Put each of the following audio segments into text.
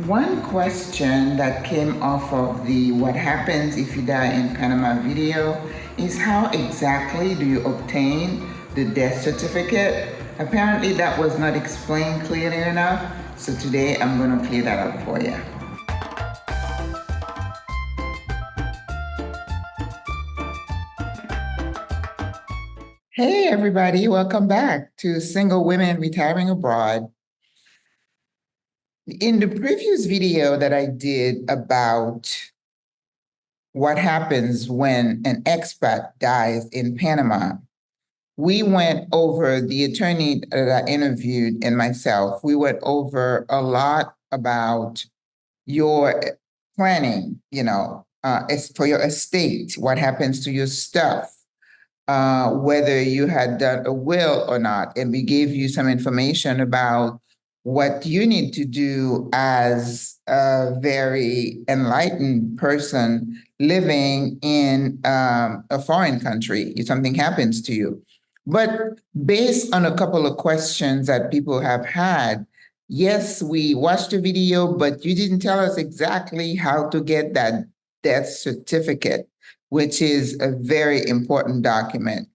One question that came off of the what happens if you die in Panama video is how exactly do you obtain the death certificate? Apparently that was not explained clearly enough, so today I'm going to clear that up for you. Hey everybody, welcome back to Single Women Retiring Abroad. In the previous video that I did about what happens when an expat dies in Panama, we went over, the attorney that I interviewed and myself, we went over a lot about your planning, for your estate, what happens to your stuff, whether you had done a will or not. And we gave you some information about what you need to do as a very enlightened person living in a foreign country if something happens to you. But based on a couple of questions that people have had, yes, we watched the video, but you didn't tell us exactly how to get that death certificate, which is a very important document.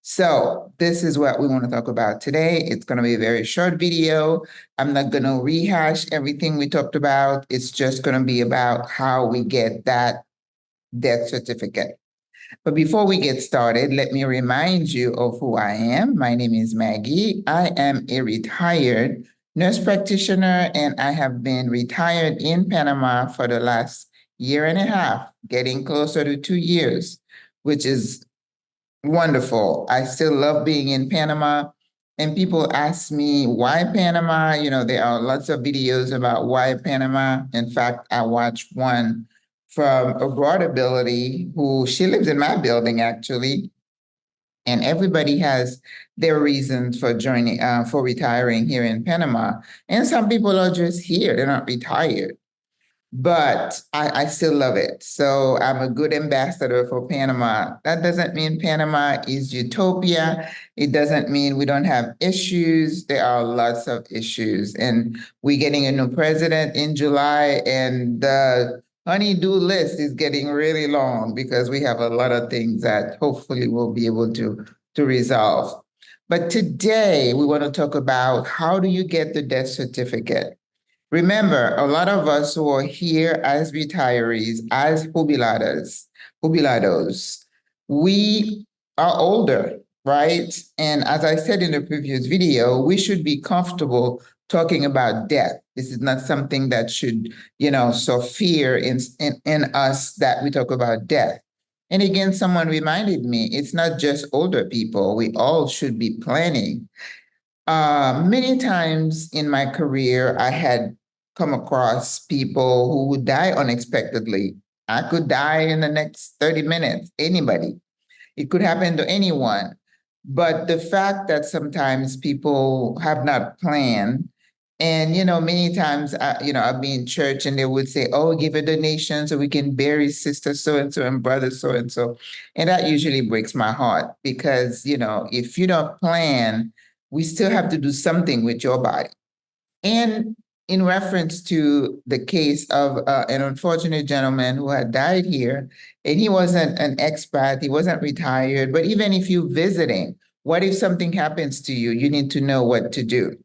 So this is what we want to talk about today. It's going to be a very short video. I'm not going to rehash everything we talked about. It's just going to be about how we get that death certificate. But before we get started, let me remind you of who I am. My name is Maggie. I am a retired nurse practitioner, and I have been retired in Panama for the last year and a half, getting closer to 2 years, which is wonderful. I still love being in Panama. And people ask me, why Panama? There are lots of videos about why Panama. In fact, I watched one from Abroad-SWRA, who she lives in my building, actually. And everybody has their reasons for for retiring here in Panama. And some people are just here, they're not retired. But I still love it. So I'm a good ambassador for Panama. That doesn't mean Panama is utopia. It doesn't mean we don't have issues. There are lots of issues. And we're getting a new president in July, and the honey-do list is getting really long because we have a lot of things that hopefully we'll be able to resolve. But today we want to talk about, how do you get the death certificate? Remember, a lot of us who are here as retirees, as jubilados, we are older, right? And as I said in the previous video, we should be comfortable talking about death. This is not something that should, sow fear in us that we talk about death. And again, someone reminded me, it's not just older people. We all should be planning. Many times in my career, I had come across people who would die unexpectedly. I could die in the next 30 minutes, anybody. It could happen to anyone. But the fact that sometimes people have not planned, and, many times, I'll be in church and they would say, oh, give a donation so we can bury sister so-and-so and brother so-and-so. And that usually breaks my heart because, if you don't plan, we still have to do something with your body. And in reference to the case of an unfortunate gentleman who had died here, and he wasn't an expat, he wasn't retired, but even if you're visiting, what if something happens to you? You need to know what to do.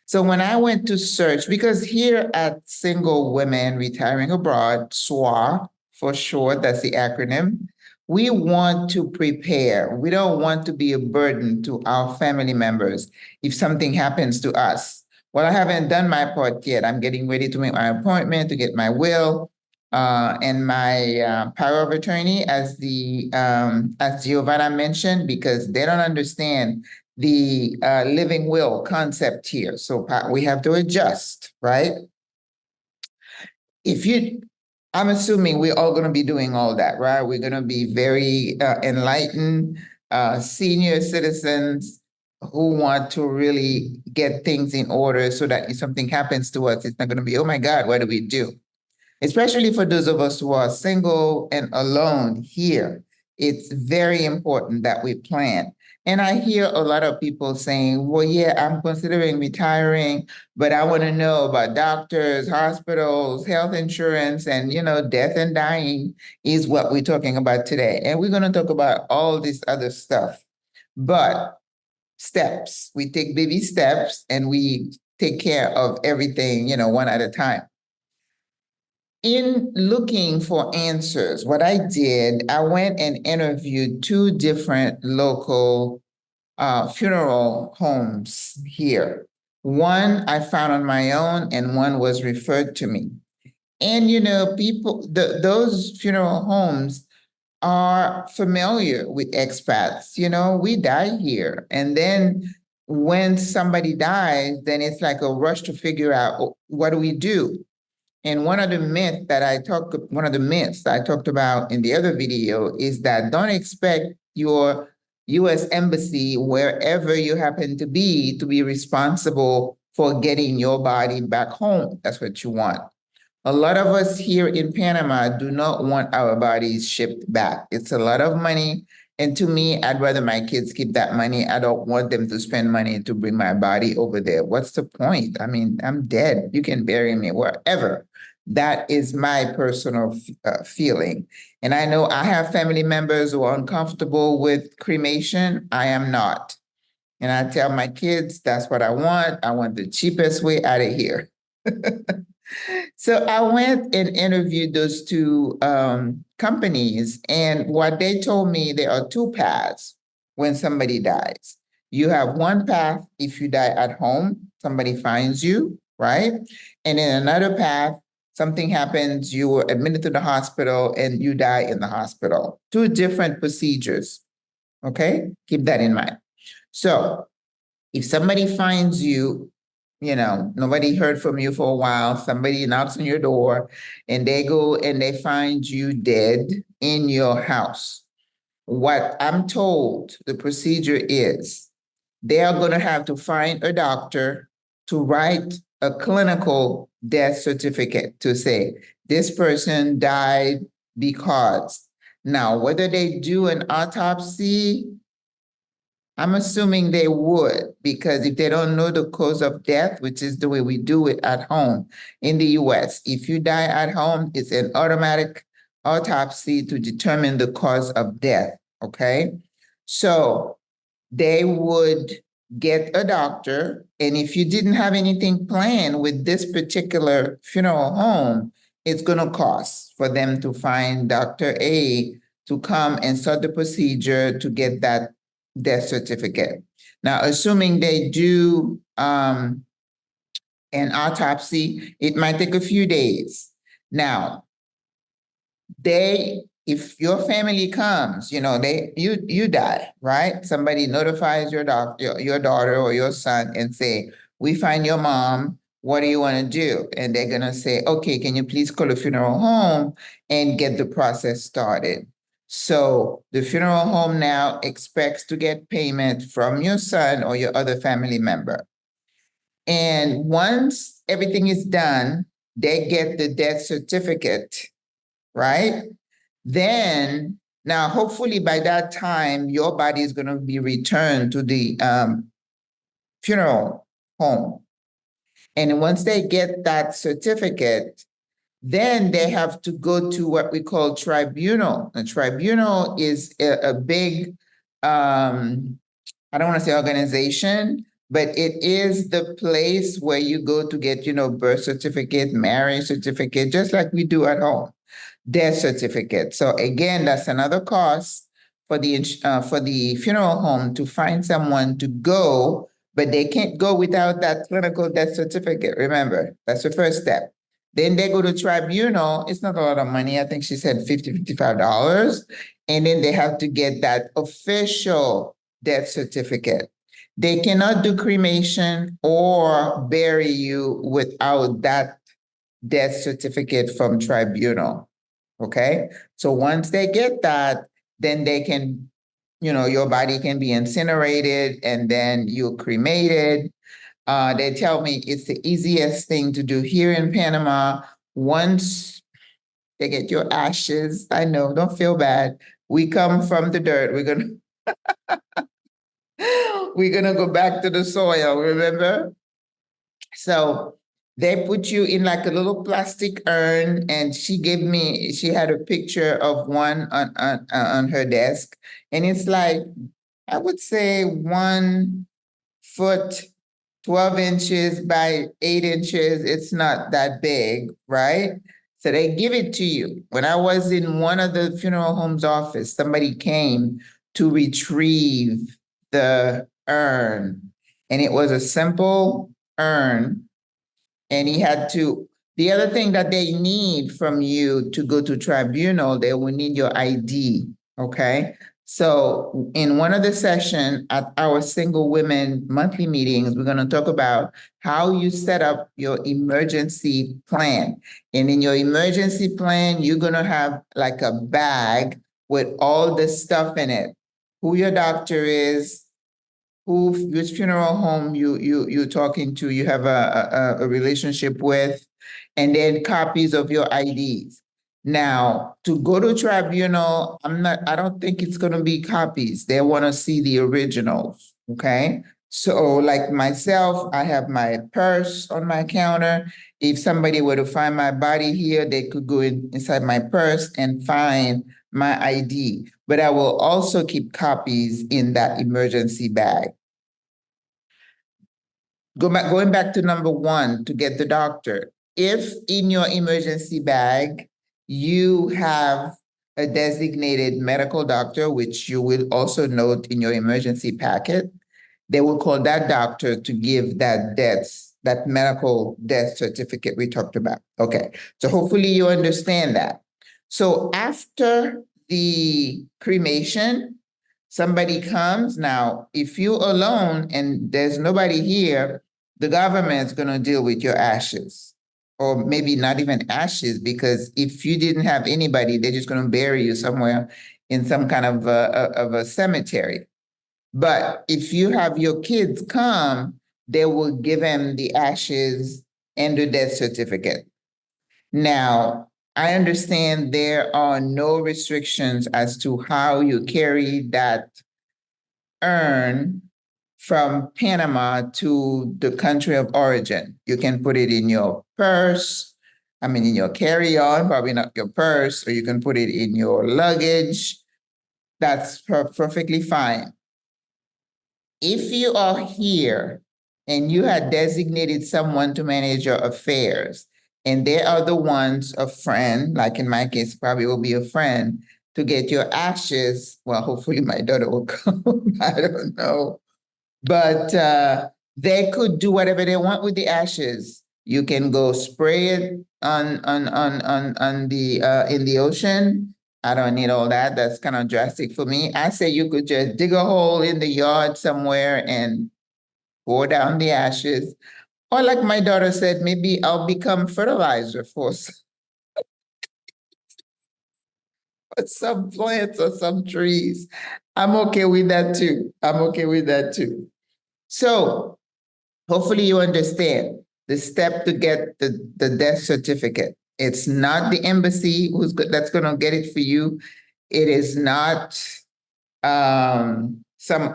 So when I went to search, because here at Single Women Retiring Abroad, SWRA for short, that's the acronym, we want to prepare. We don't want to be a burden to our family members if something happens to us. Well, I haven't done my part yet. I'm getting ready to make my appointment to get my will and my power of attorney, as Giovanna mentioned, because they don't understand the living will concept here. So we have to adjust, right? I'm assuming we're all going to be doing all that, right? We're going to be very enlightened senior citizens who want to really get things in order so that if something happens to us, it's not going to be, oh my God, what do we do? Especially for those of us who are single and alone here, it's very important that we plan. And I hear a lot of people saying, well, yeah, I'm considering retiring, but I want to know about doctors, hospitals, health insurance, and, death and dying is what we're talking about today. And we're going to talk about all this other stuff. But steps, we take baby steps and we take care of everything, one at a time. In looking for answers, what I did, I went and interviewed two different local funeral homes here. One I found on my own, and one was referred to me. And people, those funeral homes are familiar with expats. We die here, and then when somebody dies, then it's like a rush to figure out, what do we do? And one of the myths I talked about in the other video is that don't expect your US embassy, wherever you happen to be responsible for getting your body back home. That's what you want. A lot of us here in Panama do not want our bodies shipped back. It's a lot of money. And to me, I'd rather my kids keep that money. I don't want them to spend money to bring my body over there. What's the point? I mean, I'm dead. You can bury me wherever. That is my personal feeling. And I know I have family members who are uncomfortable with cremation. I am not. And I tell my kids, that's what I want. I want the cheapest way out of here. So I went and interviewed those two companies, and what they told me, there are two paths when somebody dies. You have one path if you die at home, somebody finds you, right? And in another path, something happens, you were admitted to the hospital and you die in the hospital. Two different procedures, okay? Keep that in mind. So if somebody finds you, nobody heard from you for a while, somebody knocks on your door and they go and they find you dead in your house. What I'm told the procedure is, they are going to have to find a doctor to write a clinical death certificate to say, this person died because. Now, whether they do an autopsy, I'm assuming they would, because if they don't know the cause of death, which is the way we do it at home in the US, if you die at home, it's an automatic autopsy to determine the cause of death, okay? So they would get a doctor, and if you didn't have anything planned with this particular funeral home, it's going to cost for them to find Dr. A to come and start the procedure to get that death certificate. Now, assuming they do an autopsy, it might take a few days. Now, if your family comes, you die, right? Somebody notifies your daughter or your son and say, we find your mom, what do you want to do? And they're going to say, okay, can you please call the funeral home and get the process started? So the funeral home now expects to get payment from your son or your other family member. And once everything is done, they get the death certificate, right? Then, now hopefully by that time, your body is going to be returned to the funeral home. And once they get that certificate, then they have to go to what we call tribunal. A tribunal is a big, I don't want to say organization, but it is the place where you go to get, birth certificate, marriage certificate, just like we do at home. Death certificate. So again, that's another cost for the funeral home to find someone to go, but they can't go without that clinical death certificate. Remember, that's the first step. Then they go to tribunal. It's not a lot of money. I think she said $50, $55. And then they have to get that official death certificate. They cannot do cremation or bury you without that death certificate from tribunal. Okay. So once they get that, then they can, your body can be incinerated and then you're cremated. They tell me it's the easiest thing to do here in Panama. Once they get your ashes, I know, don't feel bad. We come from the dirt. We're going to We're gonna go back to the soil, remember? So they put you in like a little plastic urn, and she had a picture of one on her desk, and it's like, I would say 1 foot 12 inches by 8 inches. It's not that big, right? So they give it to you. When I was in one of the funeral homes office, somebody came to retrieve the urn, and it was a simple urn, and he had to, the other thing that they need from you to go to tribunal, they will need your ID, okay? So in one of the sessions at our single women monthly meetings, we're gonna talk about how you set up your emergency plan. And in your emergency plan, you're gonna have like a bag with all the stuff in it. Who your doctor is, which funeral home you're talking to, you have a relationship with, and then copies of your IDs. Now, to go to tribunal, I don't think it's gonna be copies. They wanna see the originals, okay? So like myself, I have my purse on my counter. If somebody were to find my body here, they could go inside my purse and find my ID. But I will also keep copies in that emergency bag. Going back to number one, to get the doctor. If in your emergency bag, you have a designated medical doctor, which you will also note in your emergency packet, they will call that doctor to give that medical death certificate we talked about. Okay, so hopefully you understand that. So after the cremation, somebody comes. Now, if you're alone and there's nobody here, the government's going to deal with your ashes, or maybe not even ashes, because if you didn't have anybody, they're just going to bury you somewhere in some kind of a cemetery. But if you have your kids come, they will give them the ashes and the death certificate. Now, I understand there are no restrictions as to how you carry that urn from Panama to the country of origin. You can put it in your purse, in your carry-on, probably not your purse, or you can put it in your luggage. That's perfectly fine. If you are here and you had designated someone to manage your affairs, and they are the ones, a friend, like in my case, probably will be a friend, to get your ashes, well, hopefully my daughter will come, I don't know. But they could do whatever they want with the ashes. You can go spray it on the in the ocean. I don't need all that. That's kind of drastic for me. I say you could just dig a hole in the yard somewhere and pour down the ashes. Or like my daughter said, maybe I'll become fertilizer for some plants or some trees. I'm okay with that too. I'm okay with that too. So hopefully you understand the step to get the death certificate. It's not the embassy that's going to get it for you. It is not some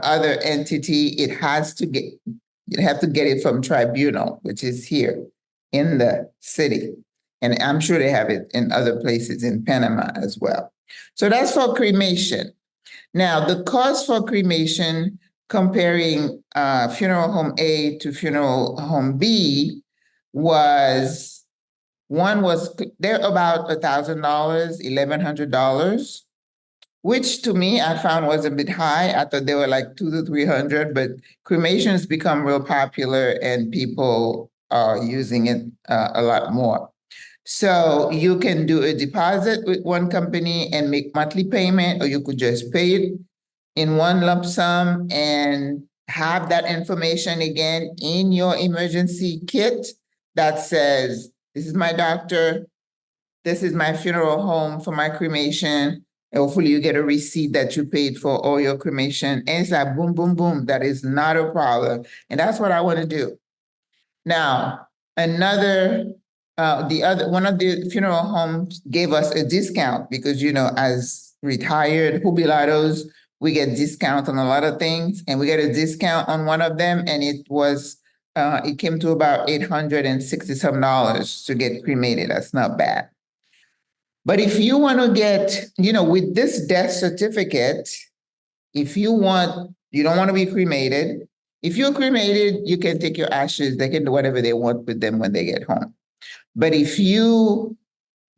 other entity. You have to get it from tribunal, which is here in the city. And I'm sure they have it in other places in Panama as well. So that's for cremation. Now, the cost for cremation, comparing funeral home A to funeral home B, they're about $1,000, $1,100, which to me I found was a bit high. I thought they were like 200 to 300, but cremations become real popular and people are using it a lot more. So you can do a deposit with one company and make monthly payment, or you could just pay it in one lump sum and have that information again in your emergency kit that says, this is my doctor, this is my funeral home for my cremation. And hopefully you get a receipt that you paid for all your cremation. And it's like boom, boom, boom. That is not a problem. And that's what I want to do. Now, one of the funeral homes gave us a discount because, as retired jubilados, we get discount on a lot of things, and we get a discount on one of them, and it came to about $860 some to get cremated. That's not bad. But if you want to get, with this death certificate, if you don't want to be cremated. If you're cremated, you can take your ashes. They can do whatever they want with them when they get home. But if you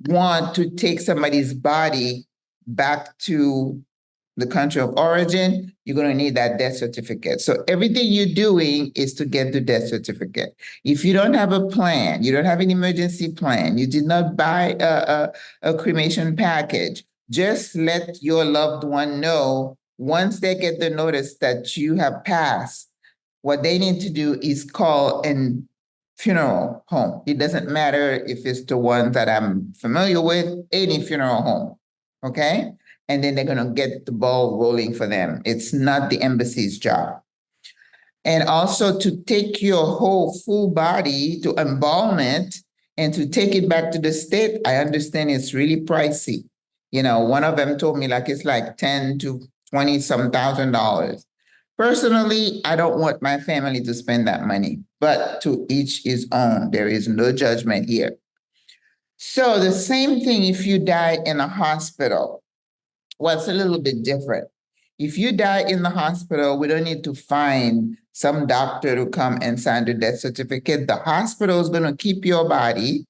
want to take somebody's body back to the country of origin, you're going to need that death certificate. So everything you're doing is to get the death certificate. If you don't have a plan, you don't have an emergency plan, you did not buy a cremation package, just let your loved one know once they get the notice that you have passed, what they need to do is call an funeral home. It doesn't matter if it's the one that I'm familiar with, any funeral home, okay? And then they're gonna get the ball rolling for them. It's not the embassy's job. And also to take your whole full body to embalmment and to take it back to the state, I understand it's really pricey. One of them told me it's like 10 to 20 some $1,000s. Personally, I don't want my family to spend that money, but to each his own. There is no judgment here. So the same thing if you die in a hospital. Well, it's a little bit different. If you die in the hospital, we don't need to find some doctor to come and sign the death certificate. The hospital is going to keep your body,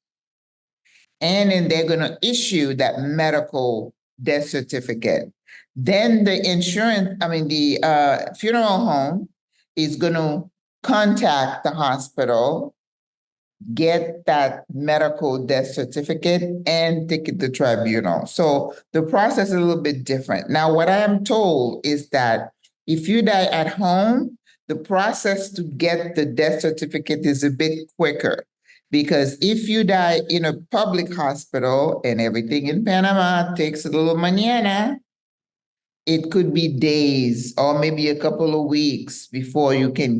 and then they're going to issue that medical death certificate. Then the funeral home is going to contact the hospital, get that medical death certificate, and take it to tribunal. So the process is a little bit different. Now, what I am told is that if you die at home, the process to get the death certificate is a bit quicker. Because if you die in a public hospital, and everything in Panama takes a little mañana, it could be days or maybe a couple of weeks before they can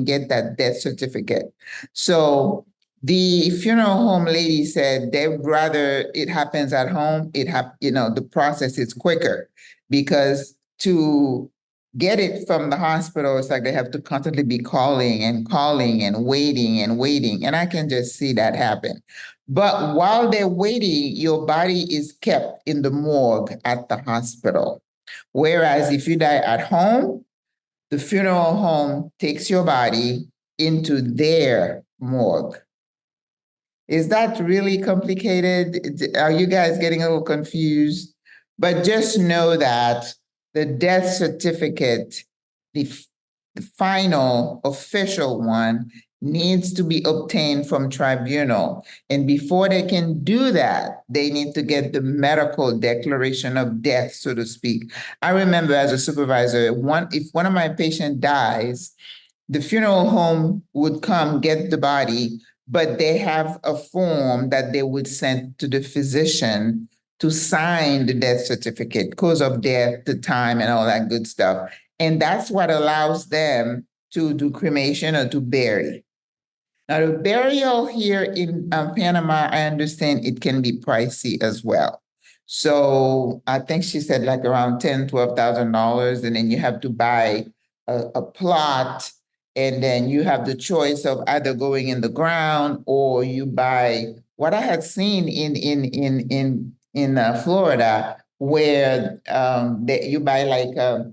get that death certificate. So the funeral home lady said they'd rather it happens at home. The process is quicker, because to get it from the hospital, it's like they have to constantly be calling and waiting and waiting. And I can just see that happen. But while they're waiting, your body is kept in the morgue at the hospital. Whereas if you die at home, the funeral home takes your body into their morgue. Is that really complicated? Are you guys getting a little confused? But just know that the death certificate, the final official one, needs to be obtained from tribunal. And before they can do that, they need to get the medical declaration of death, so to speak. I remember as a supervisor, if one of my patients dies, the funeral home would come get the body, but they have a form that they would send to the physician to sign the death certificate, cause of death, the time, and all that good stuff. And that's what allows them to do cremation or to bury. Now, the burial here in Panama, I understand it can be pricey as well. So I think she said around $10,000, $12,000, and then you have to buy a plot, and then you have the choice of either going in the ground or you buy what I had seen in Florida, where you buy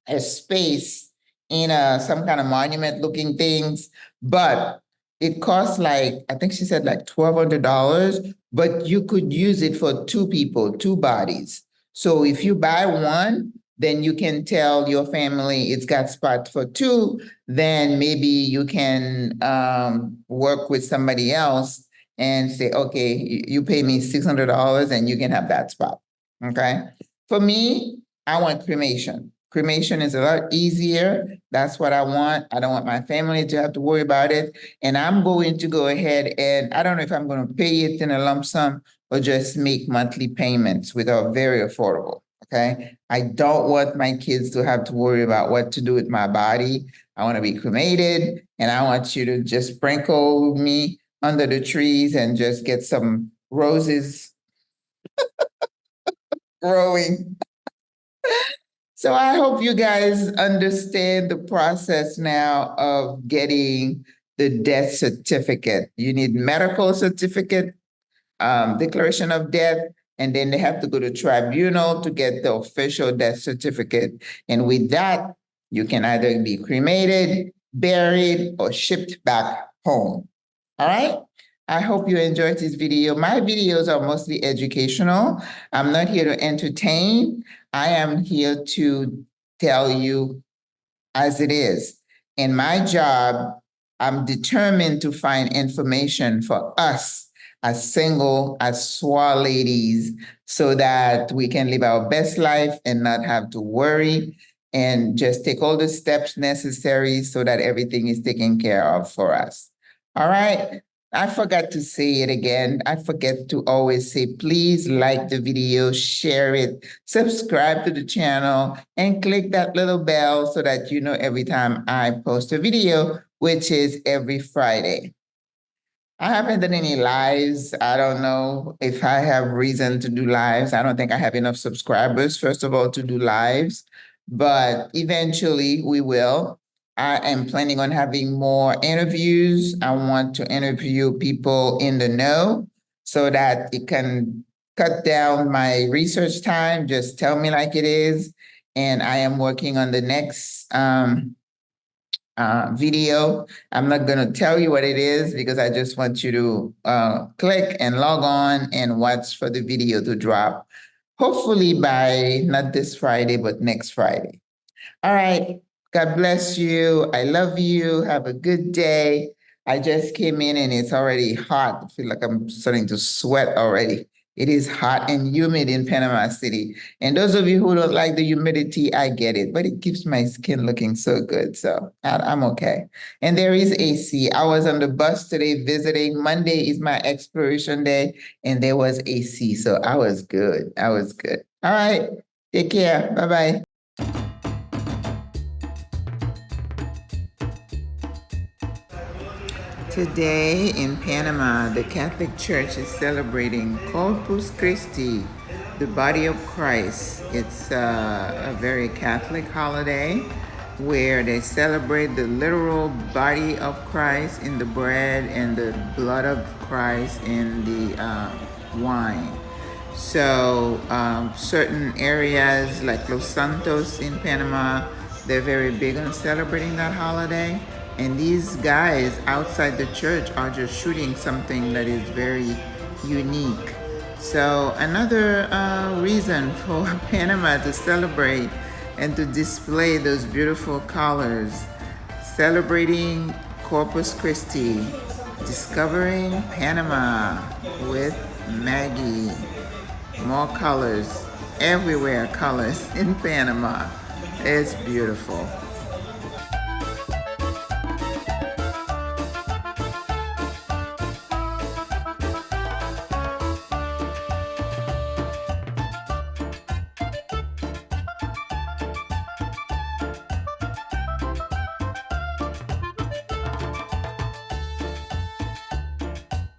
a space in some kind of monument looking things, but it costs I think she said $1,200, but you could use it for two people, two bodies. So if you buy one, then you can tell your family it's got spot for two. Then maybe you can work with somebody else and say, okay, you pay me $600 and you can have that spot. Okay. For me, I want cremation. Cremation is a lot easier. That's what I want. I don't want my family to have to worry about it. And I'm going to go ahead and I don't know if I'm going to pay it in a lump sum or just make monthly payments, which are very affordable. Okay. I don't want my kids to have to worry about what to do with my body. I want to be cremated, and I want you to just sprinkle me under the trees and just get some roses growing. So I hope you guys understand the process now of getting the death certificate. You need medical certificate, declaration of death, and then they have to go to tribunal to get the official death certificate. And with that, you can either be cremated, buried, or shipped back home. All right? I hope you enjoyed this video. My videos are mostly educational. I'm not here to entertain. I am here to tell you as it is. In my job, I'm determined to find information for us as single, as SWRA ladies, so that we can live our best life and not have to worry and just take all the steps necessary so that everything is taken care of for us. All right. I forgot to say it again. I forget to always say, please like the video, share it, subscribe to the channel, and click that little bell so that you know every time I post a video, which is every Friday. I haven't done any lives. I don't know if I have reason to do lives. I don't think I have enough subscribers, first of all, to do lives, but eventually we will. I am planning on having more interviews. I want to interview people in the know so that it can cut down my research time. Just tell me like it is. And I am working on the next video. I'm not going to tell you what it is because I just want you to click and log on and watch for the video to drop, hopefully by not this Friday, but next Friday. All right. God bless you. I love you. Have a good day. I just came in and it's already hot. I feel like I'm starting to sweat already. It is hot and humid in Panama City. And those of you who don't like the humidity, I get it, but it keeps my skin looking so good. So I'm okay. And there is AC. I was on the bus today visiting. Monday is my exploration day, and there was AC. So I was good. I was good. All right. Take care. Bye-bye. Today in Panama, the Catholic Church is celebrating Corpus Christi, the body of Christ. It's a very Catholic holiday where they celebrate the literal body of Christ in the bread and the blood of Christ in the wine. So certain areas like Los Santos in Panama, they're very big on celebrating that holiday. And these guys outside the church are just shooting something that is very unique. So another reason for Panama to celebrate and to display those beautiful colors, celebrating Corpus Christi, discovering Panama with Maggie. More colors, everywhere colors in Panama. It's beautiful.